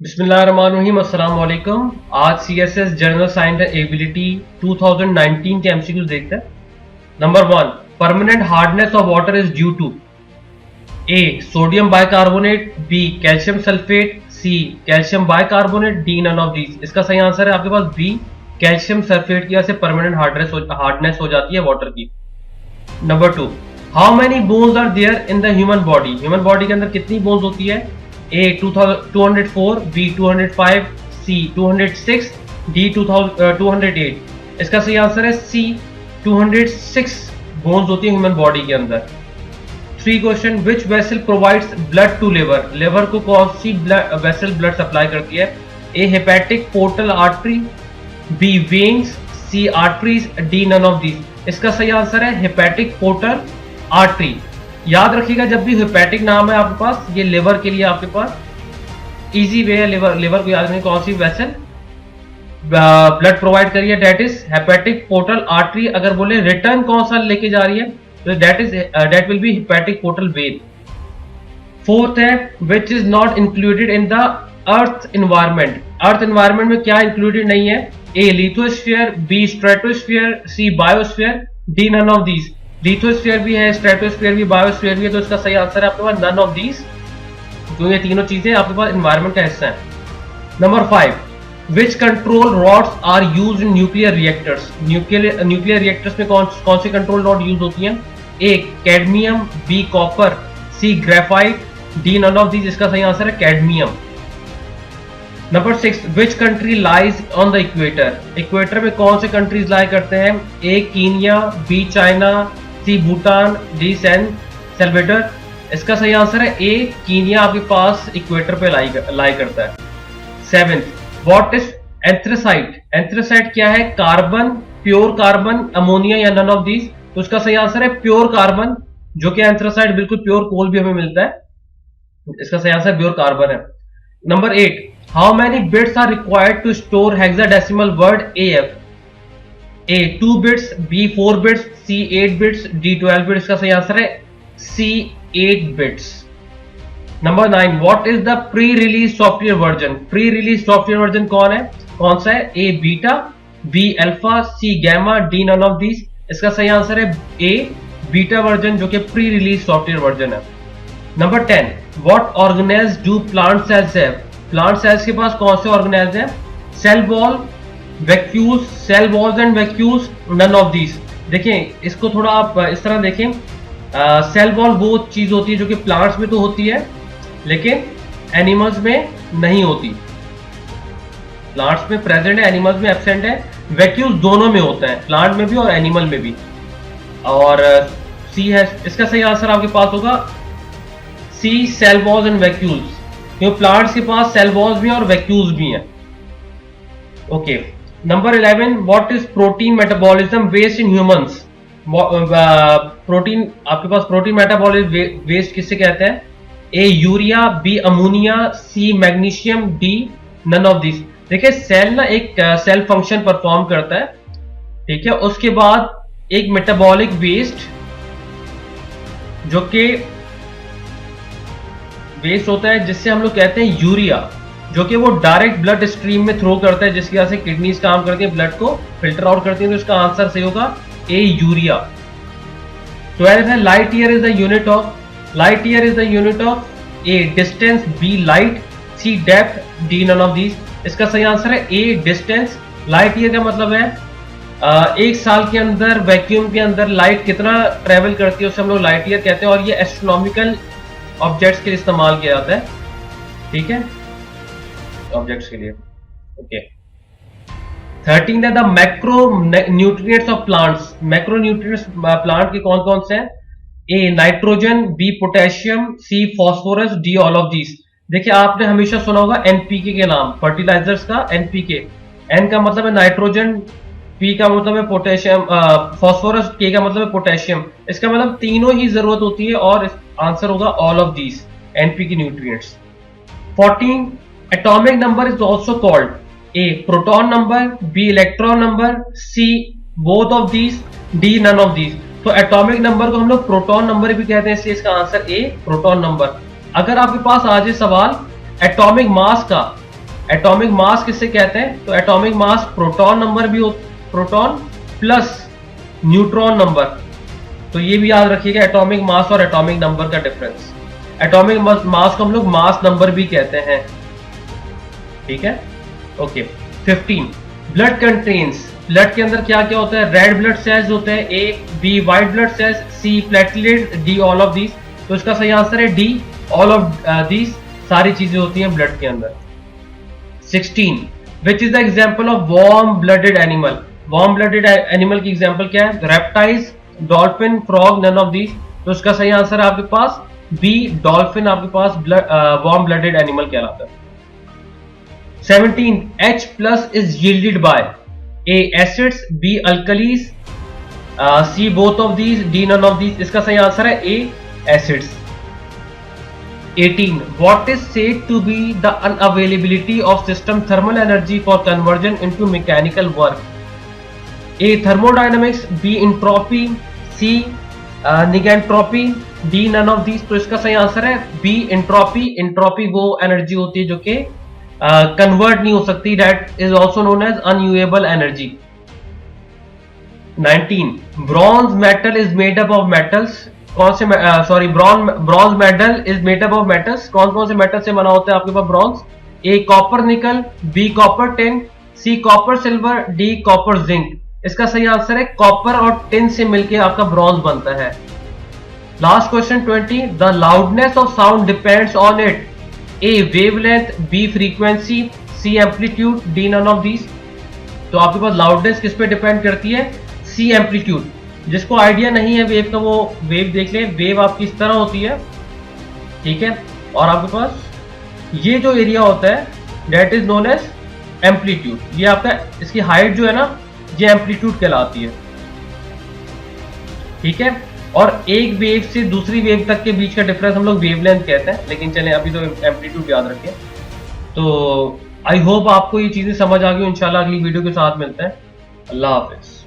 बिस्मिल्लाहिर्रहमानिर्रहीम अस्सलाम वालेकुम। आज CSS general science and ability 2019 के एमसीक्यूज देखते हैं। Number 1, permanent hardness of water is due to A sodium bicarbonate, B calcium sulphate, C calcium bicarbonate, D none of these. इसका सही आंसर है आपके पास बी कैल्शियम सल्फेट की वजह से परमानेंट हार्डनेस हो जाती है वाटर की। Number 2, how many bones are there in the human body. Human body के अंदर कितनी बोन्स होती है? A 204, B 205, C 206, D 208। इसका सही आंसर है सी 206 बोन्स होती है ह्यूमन बॉडी के अंदर। 3 question, which vessel provides blood to liver. Liver को कौन सी वेसल ब्लड सप्लाई करती है? A hepatic portal artery, B veins, C arteries, D none of these. इसका सही आंसर है हेपेटिक पोर्टल आर्टरी। याद रखिएगा जब भी हेपेटिक नाम है आपके पास, ये लिवर के लिए आपके पास इजी वे है। लिवर को याद रखने कौन सी वेसल ब्लड प्रोवाइड करी है, that is hepatic portal artery. अगर बोले रिटर्न कौन सा लेके जा रही है तो that will be hepatic portal vein. 4th है, which is not included in the earth environment. Earth environment में क्या इंक्लूडेड नहीं है? A lithosphere, B stratosphere, C biosphere, D none of these. Lithosphere भी है, स्ट्रेटोस्फीयर भी, बायोस्फीयर भी है, तो इसका सही आंसर है आपके पास नन ऑफ दीज, जो ये तीनों चीजें आपके पास एनवायरनमेंट का हिस्सा है। Number 5, which control rods are used in nuclear reactors. Nuclear reactors में कौन सी कंट्रोल रॉड यूज होती हैं? A cadmium, B copper, C graphite, D none of these. इसका सही आंसर है cadmium. Number 6, which country lies on the equator. Equator में कौन से कंट्रीज लाई करते हैं? A Kenya, B China, C Bhutan, D Salvador. इसका सही आंसर है ए कीनिया आपके पास इक्वेटर पे लाई करता है। 7th, what is anthracite. Anthracite क्या है? कार्बन, प्योर कार्बन, अमोनिया या नन ऑफ दीज। तो इसका सही आंसर है प्योर कार्बन, जो कि एंथ्रेसाइट बिल्कुल प्योर कोल भी हमें मिलता है। इसका सही आंसर प्योर कार्बन है। Number 8, how many bits are required to store hexadecimal word AF। A 2 bits, B 4 bits, C 8 bits, D 12 bits. का सही आंसर है C 8 bits. Number 9, what is the pre release software version. Pre release software version कौन सा है? A beta, B alpha, C gamma, D none of these. इसका सही answer है A beta version, जो कि प्री रिलीज सॉफ्टवेयर वर्जन है। Number 10, what organelles do plant cells have. Plant cells के पास कौन से ऑर्गेनेल्स हैं? Cell wall, vacuoles, cell walls and vacuoles, none of these. देखें इसको थोड़ा आप इस तरह देखें, सेल वॉल वो चीज होती है जो कि प्लांट्स में तो होती है लेकिन एनिमल्स में नहीं होती। प्लांट्स में प्रेजेंट है, एनिमल्स में एब्सेंट है। वैक्यूल्स दोनों में होता है, प्लांट में भी और एनिमल में भी। और सी है, इसका सही आंसर आपके पास होगा सी सेल वॉल्स एंड वैक्यूल्स, क्योंकि प्लांट्स के पास सेल वॉल्स भी हैं और वैक्यूल्स भी हैं। Okay. Number 11, what is protein metabolism waste in humans. Protein आपके पास प्रोटीन मेटाबॉलिज्म वेस्ट किससे कहते हैं? A urea, B ammonia, C magnesium, D none of this. देखिए सेल ना एक सेल फंक्शन परफॉर्म करता है, ठीक है। उसके बाद एक मेटाबॉलिक वेस्ट जो कि वेस्ट होता है, जिससे हम लोग कहते हैं यूरिया, जो कि वो डायरेक्ट ब्लड स्ट्रीम में थ्रो करता है, जिसकी वजह से किडनीज काम करती है, ब्लड को फिल्टर आउट करती है। तो इसका आंसर सही होगा ए यूरिया। 12 है, light year is the unit of. Light year is the unit of A distance, B light, C depth, D none of these. इसका सही आंसर है ए डिस्टेंस। लाइट ईयर का मतलब है एक साल के अंदर वैक्यूम के अंदर लाइट कितना ट्रेवल करती है, उसे हम लोग लाइट ईयर कहते हैं। और ये एस्ट्रोनॉमिकल ऑब्जेक्ट्स के लिए इस्तेमाल किया जाता है, ठीक है, ऑब्जेक्ट्स के लिए। ओके। 13 है, the macro nutrients of plants. Macro nutrients plant के कौन कौन से हैं? A nitrogen, B potassium, C phosphorus, D all of these. देखिए आपने हमेशा सुना होगा एनपीके के नाम, फर्टिलाइजर्स का एनपीके। एन का मतलब है नाइट्रोजन, पी का मतलब है पोटेशियम, फॉस्फोरस, के का मतलब है पोटेशियम। इसका मतलब तीनों ही जरूरत होती है और आंसर होगा all of these NPK nutrients. 14, atomic number is also called A proton number, B electron number, C both of these, D none of these. तो एटॉमिक नंबर को हम लोग प्रोटॉन नंबर भी कहते हैं, इसलिए इसका आंसर ए प्रोटॉन नंबर। अगर आपके पास आ जाए सवाल एटॉमिक मास का, एटॉमिक मास किससे कहते हैं? तो एटॉमिक मास प्रोटॉन नंबर भी हो, प्रोटॉन प्लस न्यूट्रॉन नंबर। तो ये भी याद रखिएगा, एटॉमिक मास और एटॉमिक नंबर का डिफरेंस। एटॉमिक मास को हम लोग मास नंबर भी कहते हैं, ठीक है। ओके 15 ब्लड कंटेन्स, ब्लड के अंदर क्या क्या होता है? रेड ब्लड सेल्स होते हैं, A, B white blood cells, C platelet, D all of these. तो इसका सही आंसर है डी, ऑल ऑफ दीज सारी चीजें होती हैं ब्लड के अंदर। 16 which is the example of warm blooded animal? Warm blooded animal की एग्जाम्पल क्या है? Reptiles, dolphin, frog, none of these. तो इसका सही आंसर है आपके पास बी, डॉल्फिन आपके पास वार्म ब्लडेड एनिमल कहलाता है। 17 H plus is yielded by A acids, B alkalis, C both of these, D none of these। इसका सही आंसर है A acids। 18 what is said to be the unavailability of system thermal energy for conversion into mechanical work? A thermodynamics, B entropy, C negentropy, D none of these। तो इसका सही answer है B entropy। entropy वो energy होती है जो कि convert नहीं हो सकती, that is also known as unusable energy. 19 bronze metal is made up of metals. कौन से sorry bronze metal is made up of metals, कौन कौन से मेटल से बना होता है आपके पास bronze? A copper nickel, B copper tin, C copper silver, D copper zinc. इसका सही आंसर है कॉपर और टिन से मिलकर आपका ब्रॉन्ज बनता है। Last question 20 the loudness of sound depends on it A wavelength, B frequency, C amplitude, D none of these। तो आपके पास लाउडनेस किस पे डिपेंड करती है? C amplitude. जिसको आइडिया नहीं है वेव का वो वेव देख ले, वेव आपकी इस तरह होती है, ठीक है। और आपके पास ये जो एरिया होता है that is known as amplitude. ये आपका इसकी हाइट जो है ना ये एम्पलीट्यूड कहलाती है, ठीक है। और एक वेव से दूसरी वेव तक के बीच का डिफरेंस हम लोग वेवलेंथ कहते हैं, लेकिन चलें अभी तो एम्पलीट्यूड याद रखें। तो आई होप आपको ये चीजें समझ आ गई। इंशाल्लाह अगली वीडियो के साथ मिलते हैं। अल्लाह हाफिज।